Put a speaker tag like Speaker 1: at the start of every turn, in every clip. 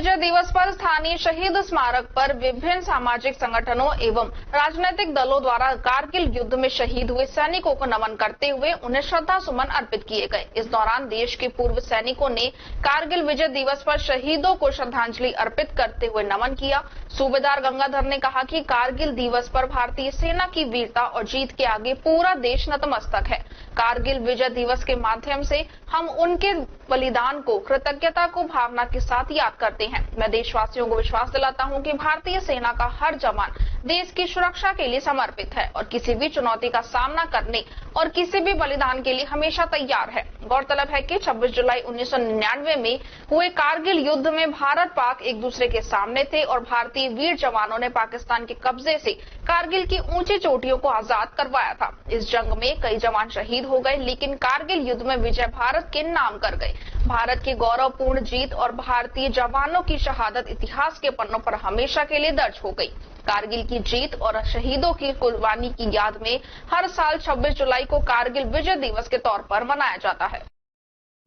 Speaker 1: विजय दिवस पर स्थानीय शहीद स्मारक पर विभिन्न सामाजिक संगठनों एवं राजनीतिक दलों द्वारा कारगिल युद्ध में शहीद हुए सैनिकों को नमन करते हुए उन्हें श्रद्धा सुमन अर्पित किए गए। इस दौरान देश के पूर्व सैनिकों ने कारगिल विजय दिवस पर शहीदों को श्रद्धांजलि अर्पित करते हुए नमन किया। सूबेदार गंगाधर ने कहा कि कारगिल दिवस पर भारतीय सेना की वीरता और जीत के आगे पूरा देश नतमस्तक है। कारगिल विजय दिवस के माध्यम से हम उनके बलिदान को, कृतज्ञता को भावना के साथ याद करते हैं। मैं देशवासियों को विश्वास दिलाता हूं कि भारतीय सेना का हर जवान देश की सुरक्षा के लिए समर्पित है और किसी भी चुनौती का सामना करने और किसी भी बलिदान के लिए हमेशा तैयार है। गौरतलब है कि 26 जुलाई 1999 में हुए कारगिल युद्ध में भारत पाक एक दूसरे के सामने थे और भारतीय वीर जवानों ने पाकिस्तान के कब्जे से कारगिल की ऊंची चोटियों को आजाद करवाया था। इस जंग में कई जवान शहीद हो गए, लेकिन कारगिल युद्ध में विजय भारत के नाम कर गए। भारत की गौरवपूर्ण जीत और भारतीय जवानों की शहादत इतिहास के पन्नों पर हमेशा के लिए दर्ज हो गई। कारगिल की जीत और शहीदों की कुर्बानी की याद में हर साल 26 जुलाई को कारगिल विजय दिवस के तौर पर मनाया जाता है।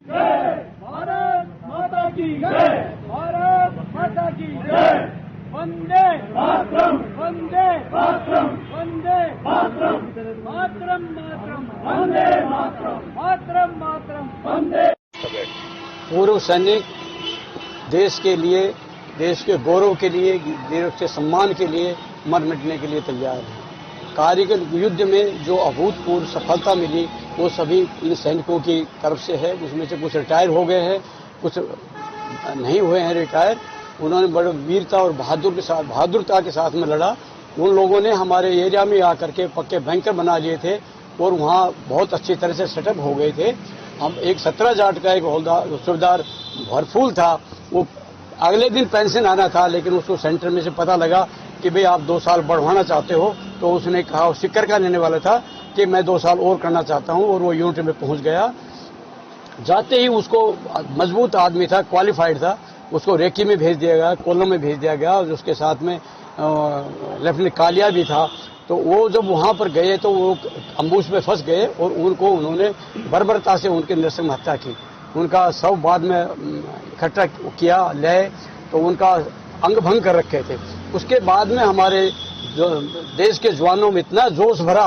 Speaker 2: जय भारत माता की जय, भारत माता की जय। वंदे मातरम, वंदे मातरम, वंदे मातरम, मातरम मातरम, वंदे मातरम, मातरम मातरम, वंदे।
Speaker 3: पूर्व सैनिक देश के लिए, देश के गौरव के लिए, देश के सम्मान के लिए मर मिटने के लिए तैयार है। कारगिल युद्ध में जो अभूतपूर्व सफलता मिली वो सभी इन सैनिकों की तरफ से है। उसमें से कुछ रिटायर हो गए हैं, कुछ नहीं हुए हैं रिटायर। उन्होंने बड़े वीरता और बहादुरता के साथ में लड़ा। उन लोगों ने हमारे एरिया में आकर के पक्के बैंकर बना लिए थे और वहाँ बहुत अच्छी तरह से सेटअप हो गए थे। हम एक 17 जाट का एक सूबेदार भरफूल था, वो अगले दिन पेंशन आना था, लेकिन उसको सेंटर में से पता लगा कि भाई आप 2 साल बढ़वाना चाहते हो, तो उसने कहा, वो सिक्कर का लेने वाला था कि मैं 2 साल और करना चाहता हूं, और वो यूनिट में पहुंच गया। जाते ही उसको, मजबूत आदमी था, क्वालिफाइड था, उसको रेकी में भेज दिया गया, कोल्लम में भेज दिया गया, और उसके साथ में लेफ्टिनेंट कालिया भी था। तो वो जब वहां पर गए तो वो अम्बुश में फंस गए और उन्होंने बर्बरता से उनकी नृशंस हत्या की। उनका शव बाद में इकट्ठा किया, ले तो उनका अंग भंग कर रखे थे। उसके बाद में हमारे देश के जवानों में इतना जोश भरा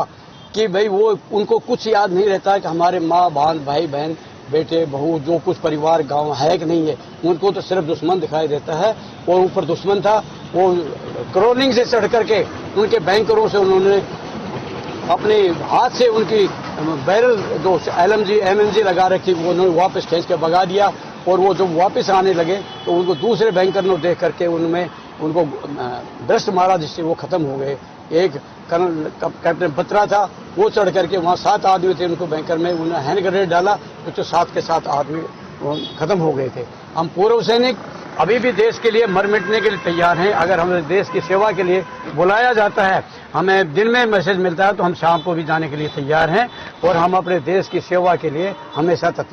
Speaker 3: कि भाई वो उनको कुछ याद नहीं रहता कि हमारे माँ भाई बहन बेटे बहू जो कुछ परिवार गांव है कि नहीं है, उनको तो सिर्फ दुश्मन दिखाई देता है। और ऊपर दुश्मन था, वो क्रोलिंग से चढ़ करके उनके बैंकरों से उन्होंने अपने हाथ से उनकी बैरल जो एमएमजी लगा रखी वो उन्होंने वापस खींच के भगा दिया। और वो जब वापस आने लगे तो उनको दूसरे बैंकर ने देख करके उनको दस्त मारा, जिससे वो खत्म हो गए। एक कर्नल कैप्टन बत्रा था, वो चढ़ करके वहाँ 7 आदमी थे, उनको बैंकर में उन्होंने हैंड ग्रेनेड डाला, तो 7 के 7 आदमी खत्म हो गए थे। हम पूर्व सैनिक अभी भी देश के लिए मर मिटने के लिए तैयार हैं। अगर हमें देश की सेवा के लिए बुलाया जाता है, हमें दिन में मैसेज मिलता है, तो हम शाम को भी जाने के लिए तैयार हैं और हम अपने देश की सेवा के लिए हमेशा तत्पर